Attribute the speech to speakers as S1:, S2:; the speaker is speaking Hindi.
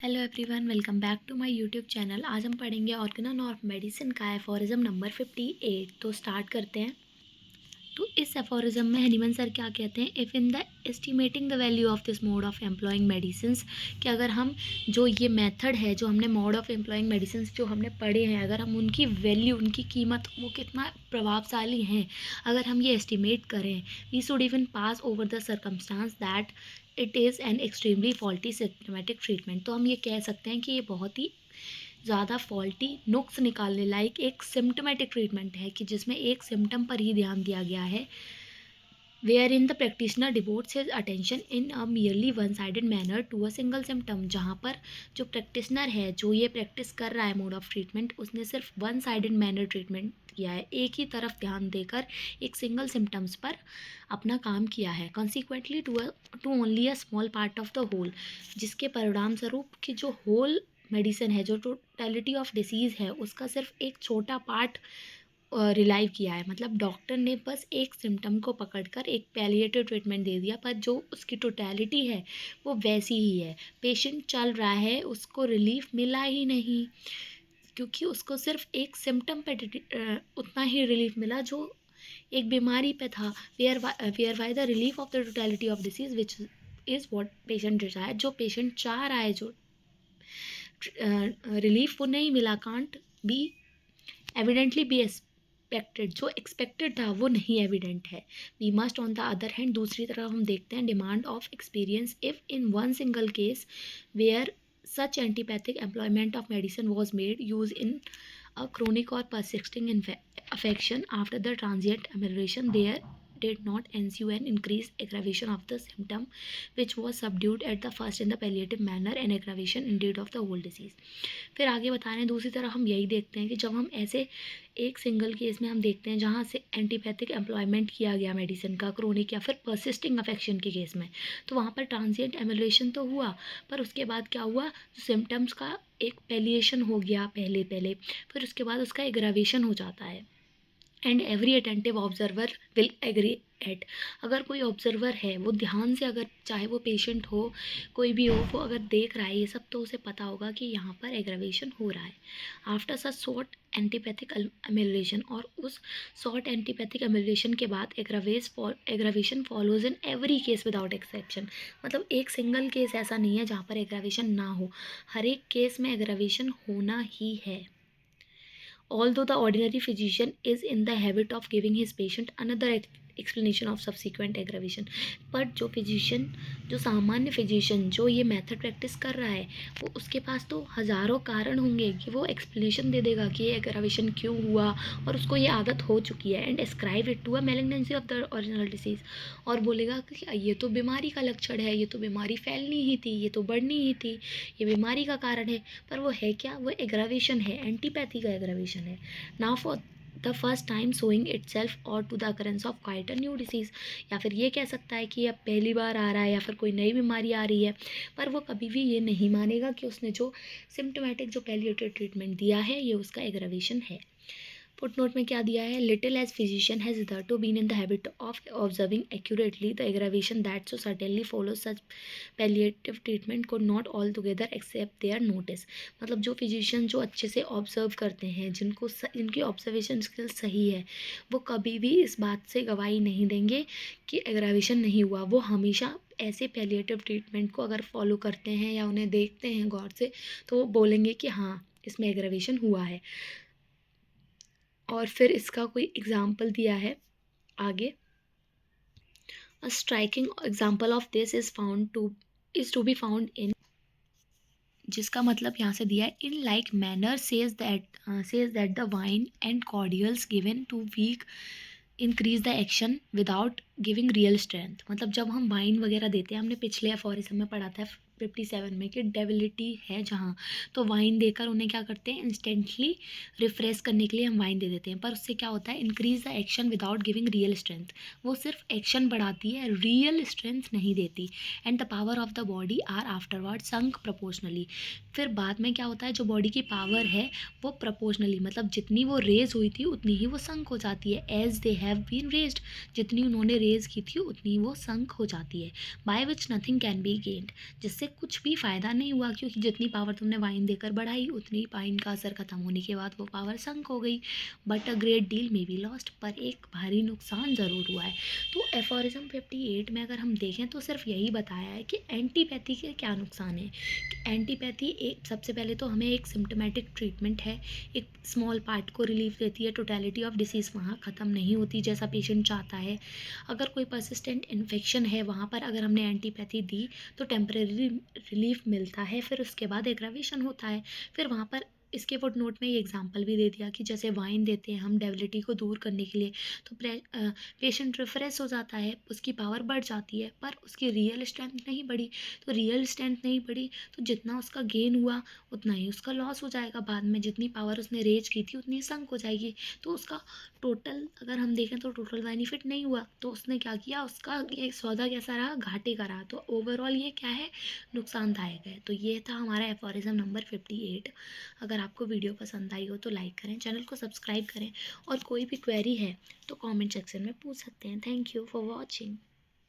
S1: Hello everyone, welcome back to my YouTube channel. आज हम पढ़ेंगे ऑर्गेनन ऑफ मेडिसिन का एफोरिज्म नंबर 58। तो स्टार्ट करते हैं। तो इस एफोरिज्म में हनीमन सर क्या कहते हैं, if in the estimating the value of this mode of employing medicines, कि अगर हम जो ये मेथड है, जो हमने मोड ऑफ एम्प्लॉइंग मेडिसिन्स जो हमने पढ़े हैं, अगर हम उनकी वैल्यू, उनकी कीमत, वो कितना प्रभावशाली हैं, अगर हम ये एस्टिमेट करें, we should even pass over the circumstances that it is an extremely faulty systematic treatment. तो हम ये कह सकते हैं कि ये बहुत ही ज़्यादा फॉल्टी, नुक्स निकालने लायक एक सिम्टमेटिक ट्रीटमेंट है, कि जिसमें एक सिम्टम पर ही ध्यान दिया गया है, where in the practitioner devotes his attention in a merely one sided manner to a single symptom. जहाँ पर जो प्रैक्टिशनर है, जो ये प्रैक्टिस कर रहा है मोड ऑफ ट्रीटमेंट, उसने सिर्फ वन साइडेड मैनर ट्रीटमेंट किया है, एक ही तरफ ध्यान देकर एक सिंगल सिम्टम्स पर अपना काम किया है। Consequently to only a small part of the whole, जिसके परिणाम स्वरूप कि जो होल मेडिसिन है, जो टोटलिटी ऑफ डिसीज़ है, उसका सिर्फ एक छोटा पार्ट रिलाइव किया है। मतलब डॉक्टर ने बस एक सिम्टम को पकड़कर एक पैलिएटिव ट्रीटमेंट दे दिया, पर जो उसकी टोटलिटी है वो वैसी ही है। पेशेंट चल रहा है, उसको रिलीफ मिला ही नहीं, क्योंकि उसको सिर्फ एक सिम्टम पे उतना ही रिलीफ मिला जो एक बीमारी पे था। Where by the relief of the totality of disease which is what patient desire. जो पेशेंट चाह रहा है, जो रिलीफ वो नहीं मिला, can't be evidently be expected. जो एक्सपेक्टेड था वो नहीं एविडेंट है। We must on the other hand, दूसरी तरफ हम देखते हैं demand of experience, if in one single case where such antipathic employment of medicine was made use in a chronic or persisting affection after the transient amelioration, there did not ensue an increased aggravation of the symptom which was subdued at the first in the palliative manner and aggravation indeed of the whole disease। फिर आगे बता रहे हैं, दूसरी तरफ हम यही देखते हैं कि जब हम ऐसे एक सिंगल केस में हम देखते हैं जहाँ से एंटीपैथिक एम्प्लॉयमेंट किया गया मेडिसिन का, क्रोनिक या फिर परसिस्टिंग अफेक्शन के केस में, तो वहाँ पर ट्रांजिएंट एमुलेशन तो हुआ, पर उसके बाद क्या हुआ, सिम्टम्स का एक पैलिएशन हो गया पहले पहले, फिर उसके बाद उसका एग्रावेशन हो जाता है। And every attentive observer will agree at, अगर कोई ऑब्जर्वर है, वो ध्यान से, अगर चाहे वो पेशेंट हो, कोई भी हो, वो अगर देख रहा है ये सब, तो उसे पता होगा कि यहाँ पर एग्रावेशन हो रहा है। After such short antipathic emulation, और उस शॉर्ट एंटीपैथिक एमुलेशन के बाद aggravation follows in every case without exception. मतलब एक सिंगल केस ऐसा नहीं है जहाँ पर एग्रावेशन ना हो, हर एक केस में एग्रावेशन होना ही है। Although the ordinary physician is in the habit of giving his patient another explanation of subsequent aggravation, but जो फिजिशियन, जो सामान्य फिजिशियन जो ये मेथड प्रैक्टिस कर रहा है, वो उसके पास तो हज़ारों कारण होंगे कि वो एक्सप्लेनेशन दे देगा कि ये एग्रावेशन क्यों हुआ, और उसको ये आदत हो चुकी है। And ascribe it to a malignancy of the original disease, और बोलेगा कि ये तो बीमारी का लक्षण है, ये तो बीमारी फैलनी ही थी, ये तो बढ़नी ही थी, ये बीमारी का कारण है। पर वो है क्या, वो एग्रावेशन है, एंटीपैथी का एग्रावेशन है। Now for the first time showing itself और to the occurrence of quite a new disease, या फिर ये कह सकता है कि अब पहली बार आ रहा है, या फिर कोई नई बीमारी आ रही है, पर वो कभी भी ये नहीं मानेगा कि उसने जो सिम्टोमेटिक, जो पैलिएटिव ट्रीटमेंट दिया है, ये उसका एग्रावेशन है। फुटनोट में क्या दिया है, little as physician has hitherto been in the habit of observing accurately the aggravation that so certainly follows such palliative treatment could not altogether accept their notice। मतलब जो फिजिशियन जो अच्छे से ऑब्जर्व करते हैं, जिनकी ऑब्जर्वेशन स्किल सही है, वो कभी भी इस बात से गवाही नहीं देंगे कि एग्रावेशन नहीं हुआ। वो हमेशा ऐसे पैलिएटिव ट्रीटमेंट को अगर फॉलो करते हैं या उन्हें देखते हैं गौर से, तो वो बोलेंगे कि हाँ, इसमें एग्रावेशन हुआ है। और फिर इसका कोई एग्जाम्पल दिया है आगे, a striking example of this is to be found in, जिसका मतलब यहाँ से दिया है, in like manner says that the wine and cordials given to weak increase the action without giving real strength. मतलब जब हम वाइन वगैरह देते हैं, हमने पिछले एफोरिज्म में पढ़ा था 57 में कि डेबिलिटी है जहाँ, तो वाइन देकर उन्हें क्या करते हैं, इंस्टेंटली रिफ्रेश करने के लिए हम वाइन दे देते हैं, पर उससे क्या होता है, increase the action without giving real strength. वो सिर्फ एक्शन बढ़ाती है, रियल स्ट्रेंथ नहीं देती। And the power of the body are afterward sunk proportionally. फिर बाद में क्या होता है, जो बॉडी की पावर है वो प्रोपोर्शनली, मतलब जितनी वो रेज हुई थी उतनी ही वो संक हो जाती है, as they have been raised, जितनी उन्होंने रेज़ की थी उतनी वो संक हो जाती है, by which nothing can be gained, जिससे कुछ भी फ़ायदा नहीं हुआ, क्योंकि जितनी पावर तुमने वाइन देकर बढ़ाई उतनी वाइन का असर ख़त्म होने के बाद वो पावर संक हो गई। But a great deal may be lost, पर एक भारी नुकसान ज़रूर हुआ है। तो एफोरिज्म 58 में अगर हम देखें तो सिर्फ यही बताया है कि एंटीपैथी के क्या नुकसान है। एंटीपैथी एक, सबसे पहले तो हमें एक सिम्टोमेटिक ट्रीटमेंट है, एक स्मॉल पार्ट को रिलीफ देती है, टोटलिटी ऑफ डिसीज़ वहाँ ख़त्म नहीं होती जैसा पेशेंट चाहता है। अगर कोई परसिस्टेंट इन्फेक्शन है वहाँ पर अगर हमने एंटीपैथी दी तो टेम्परेरी रिलीफ मिलता है, फिर उसके बाद एग्रावेशन होता है। फिर वहाँ पर इसके फुट नोट में ये एग्जांपल भी दे दिया कि जैसे वाइन देते हैं हम डेबिलिटी को दूर करने के लिए, तो पेशेंट रिफ्रेश हो जाता है, उसकी पावर बढ़ जाती है, पर उसकी रियल स्ट्रेंथ नहीं बढ़ी। तो रियल स्ट्रेंथ नहीं बढ़ी तो जितना उसका गेन हुआ उतना ही उसका लॉस हो जाएगा, बाद में जितनी पावर उसने रेज की थी उतनी संक हो जाएगी। तो उसका टोटल अगर हम देखें तो टोटल बेनिफिट नहीं हुआ। तो उसने क्या किया, उसका ये सौदा कैसा रहा, घाटे का रहा। तो ओवरऑल ये क्या है, नुकसानदायक है। तो ये था हमारा एफोरिज्म नंबर 58। अगर आपको वीडियो पसंद आई हो तो लाइक करें, चैनल को सब्सक्राइब करें, और कोई भी क्वेरी है तो कमेंट सेक्शन में पूछ सकते हैं। Thank you for watching.